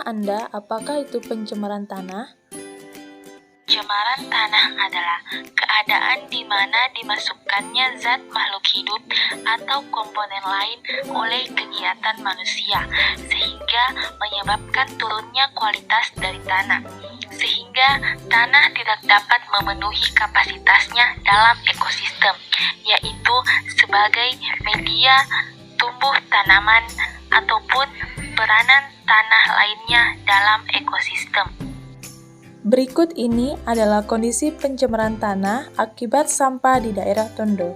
Tahukah Anda apakah itu pencemaran tanah? Pencemaran tanah adalah keadaan di mana dimasukkannya zat makhluk hidup atau komponen lain oleh kegiatan manusia, sehingga menyebabkan turunnya kualitas dari tanah, sehingga tanah tidak dapat memenuhi kapasitasnya dalam ekosistem, yaitu sebagai media tumbuh tanaman ataupun peranan tanah lainnya dalam ekosistem. Berikut ini adalah kondisi pencemaran tanah akibat sampah di daerah Tondo.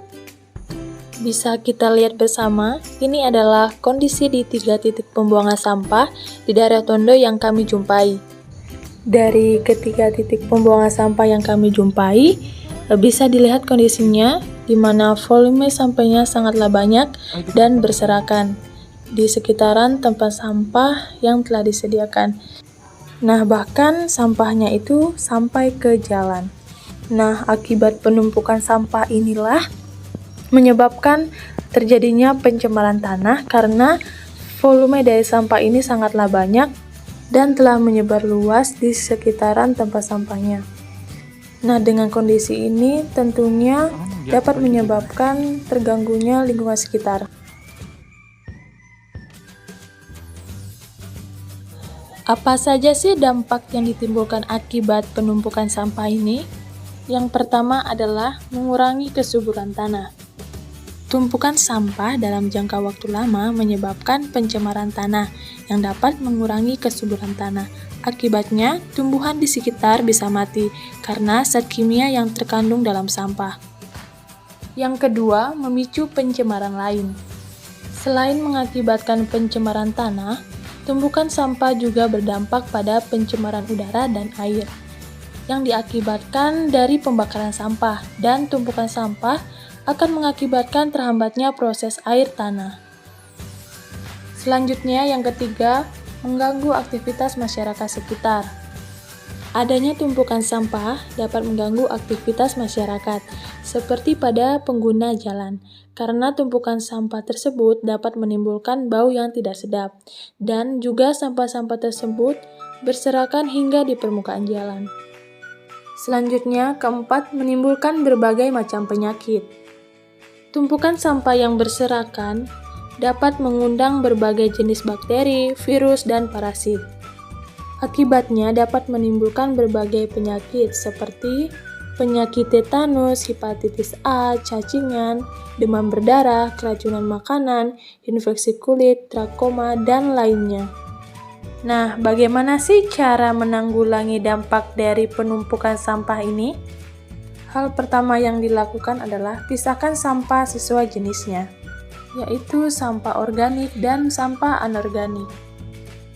Bisa kita lihat bersama, ini adalah kondisi di 3 titik pembuangan sampah di daerah Tondo yang kami jumpai. Dari ketiga titik pembuangan sampah yang kami jumpai, bisa dilihat kondisinya di mana volume sampahnya sangatlah banyak dan berserakan di sekitaran tempat sampah yang telah disediakan. Nah, bahkan sampahnya itu sampai ke jalan. Nah, akibat penumpukan sampah inilah menyebabkan terjadinya pencemaran tanah karena volume dari sampah ini sangatlah banyak dan telah menyebar luas di sekitaran tempat sampahnya. Nah, dengan kondisi ini tentunya dapat menyebabkan terganggunya lingkungan sekitar. Apa saja sih dampak yang ditimbulkan akibat penumpukan sampah ini? Yang pertama adalah mengurangi kesuburan tanah. Tumpukan sampah dalam jangka waktu lama menyebabkan pencemaran tanah yang dapat mengurangi kesuburan tanah. Akibatnya, tumbuhan di sekitar bisa mati karena zat kimia yang terkandung dalam sampah. Yang kedua, memicu pencemaran lain. Selain mengakibatkan pencemaran tanah, tumpukan sampah juga berdampak pada pencemaran udara dan air yang diakibatkan dari pembakaran sampah, dan tumpukan sampah akan mengakibatkan terhambatnya proses air tanah. Selanjutnya, yang ketiga, mengganggu aktivitas masyarakat sekitar. Adanya tumpukan sampah dapat mengganggu aktivitas masyarakat, seperti pada pengguna jalan, karena tumpukan sampah tersebut dapat menimbulkan bau yang tidak sedap, dan juga sampah-sampah tersebut berserakan hingga di permukaan jalan. Selanjutnya, keempat, menimbulkan berbagai macam penyakit. Tumpukan sampah yang berserakan dapat mengundang berbagai jenis bakteri, virus, dan parasit. Akibatnya dapat menimbulkan berbagai penyakit seperti penyakit tetanus, hepatitis A, cacingan, demam berdarah, keracunan makanan, infeksi kulit, trakoma, dan lainnya. Nah, bagaimana sih cara menanggulangi dampak dari penumpukan sampah ini? Hal pertama yang dilakukan adalah pisahkan sampah sesuai jenisnya, yaitu sampah organik dan sampah anorganik.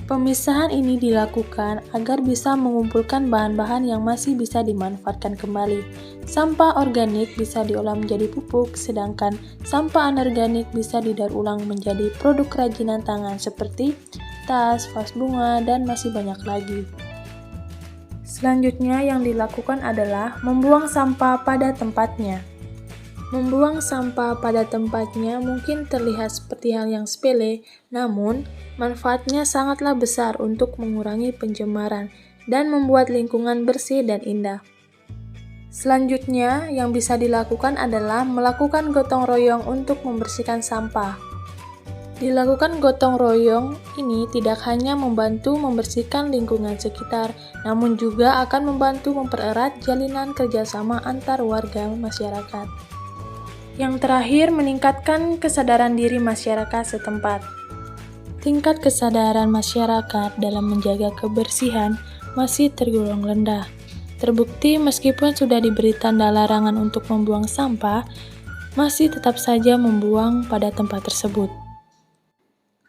Pemisahan ini dilakukan agar bisa mengumpulkan bahan-bahan yang masih bisa dimanfaatkan kembali. Sampah organik bisa diolah menjadi pupuk, sedangkan sampah anorganik bisa didaur ulang menjadi produk kerajinan tangan seperti tas, vas bunga, dan masih banyak lagi. Selanjutnya yang dilakukan adalah membuang sampah pada tempatnya. Membuang sampah pada tempatnya mungkin terlihat seperti hal yang sepele, namun manfaatnya sangatlah besar untuk mengurangi pencemaran dan membuat lingkungan bersih dan indah. Selanjutnya, yang bisa dilakukan adalah melakukan gotong royong untuk membersihkan sampah. Dilakukan gotong royong ini tidak hanya membantu membersihkan lingkungan sekitar, namun juga akan membantu mempererat jalinan kerjasama antar warga masyarakat. Yang terakhir, meningkatkan kesadaran diri masyarakat setempat. Tingkat kesadaran masyarakat dalam menjaga kebersihan masih tergolong rendah. Terbukti meskipun sudah diberi tanda larangan untuk membuang sampah, masih tetap saja membuang pada tempat tersebut.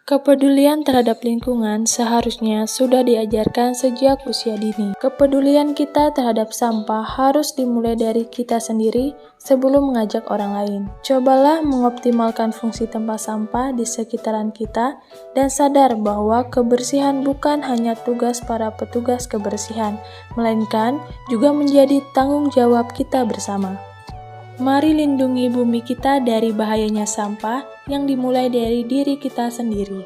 Kepedulian terhadap lingkungan seharusnya sudah diajarkan sejak usia dini. Kepedulian kita terhadap sampah harus dimulai dari kita sendiri sebelum mengajak orang lain. Cobalah mengoptimalkan fungsi tempat sampah di sekitaran kita dan sadar bahwa kebersihan bukan hanya tugas para petugas kebersihan, melainkan juga menjadi tanggung jawab kita bersama. Mari lindungi bumi kita dari bahayanya sampah yang dimulai dari diri kita sendiri.